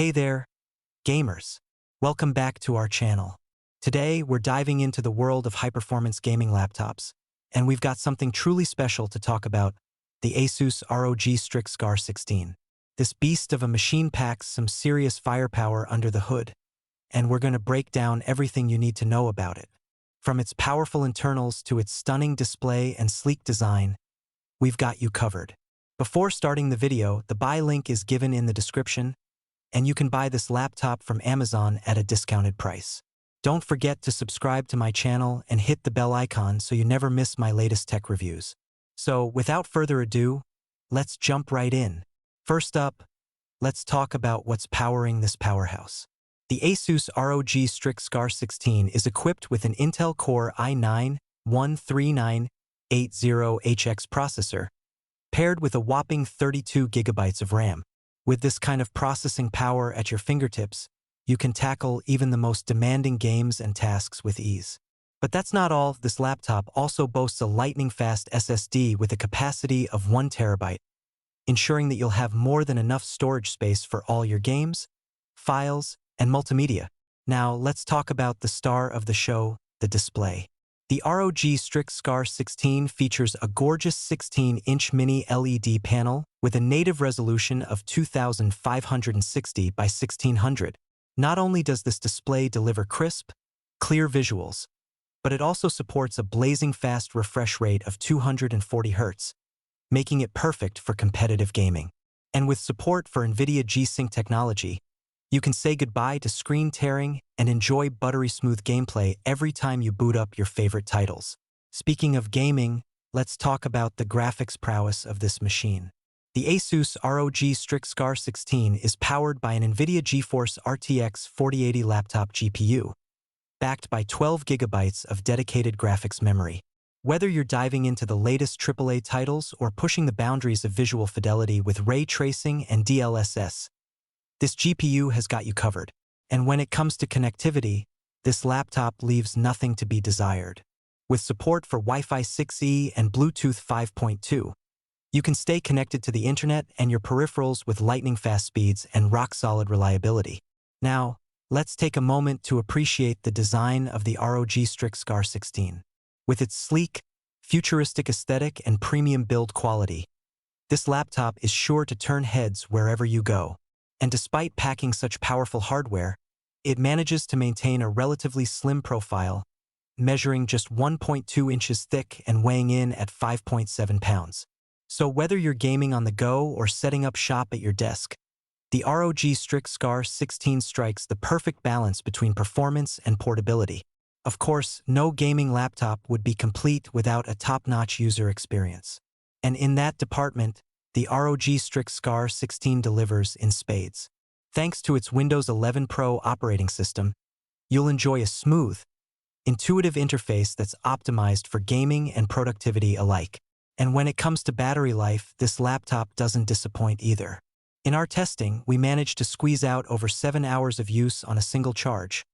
Hey there, gamers. Welcome back to our channel. Today, we're diving into the world of high-performance gaming laptops, and we've got something truly special to talk about, the Asus ROG Strix 16. This beast of a machine packs some serious firepower under the hood, and we're going to break down everything you need to know about it. From its powerful internals to its stunning display and sleek design, we've got you covered. Before starting the video, the buy link is given in the description, and you can buy this laptop from Amazon at a discounted price. Don't forget to subscribe to my channel and hit the bell icon so you never miss my latest tech reviews. So, without further ado, let's jump right in. First up, let's talk about what's powering this powerhouse. The Asus ROG Strix 16 is equipped with an Intel Core i9-13980HX processor, paired with a whopping 32 GB of RAM. With this kind of processing power at your fingertips, you can tackle even the most demanding games and tasks with ease. But that's not all. This laptop also boasts a lightning-fast SSD with a capacity of 1 TB, ensuring that you'll have more than enough storage space for all your games, files, and multimedia. Now, let's talk about the star of the show, the display. The ROG Strix 16 features a gorgeous 16-inch mini LED panel with a native resolution of 2560 by 1600. Not only does this display deliver crisp, clear visuals, but it also supports a blazing fast refresh rate of 240 Hz, making it perfect for competitive gaming. And with support for NVIDIA G-Sync technology, you can say goodbye to screen tearing and enjoy buttery smooth gameplay every time you boot up your favorite titles. Speaking of gaming, let's talk about the graphics prowess of this machine. The Asus ROG Strix 16 is powered by an NVIDIA GeForce RTX 4080 laptop GPU, backed by 12 GB of dedicated graphics memory. Whether you're diving into the latest AAA titles or pushing the boundaries of visual fidelity with ray tracing and DLSS, this GPU has got you covered. And when it comes to connectivity, this laptop leaves nothing to be desired. With support for Wi-Fi 6E and Bluetooth 5.2, you can stay connected to the internet and your peripherals with lightning-fast speeds and rock-solid reliability. Now, let's take a moment to appreciate the design of the ROG Strix 16. With its sleek, futuristic aesthetic and premium build quality, this laptop is sure to turn heads wherever you go. And despite packing such powerful hardware, it manages to maintain a relatively slim profile, measuring just 1.2 inches thick and weighing in at 5.7 pounds. So whether you're gaming on the go or setting up shop at your desk, the ROG Strix 16 strikes the perfect balance between performance and portability. Of course, no gaming laptop would be complete without a top-notch user experience. And in that department, the ROG Strix 16 delivers in spades. Thanks to its Windows 11 Pro operating system, you'll enjoy a smooth, intuitive interface that's optimized for gaming and productivity alike. And when it comes to battery life, this laptop doesn't disappoint either. In our testing, we managed to squeeze out over 7 hours of use on a single charge,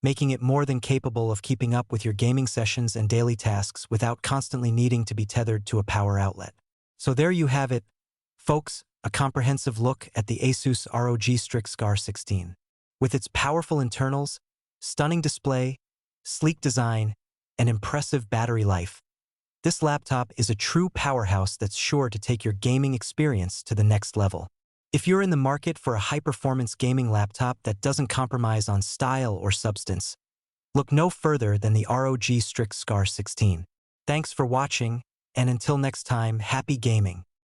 making it more than capable of keeping up with your gaming sessions and daily tasks without constantly needing to be tethered to a power outlet. So there you have it, folks, a comprehensive look at the Asus ROG Strix 16. With its powerful internals, stunning display, sleek design, and impressive battery life, this laptop is a true powerhouse that's sure to take your gaming experience to the next level. If you're in the market for a high-performance gaming laptop that doesn't compromise on style or substance, look no further than the ROG Strix 16. Thanks for watching, and until next time, happy gaming.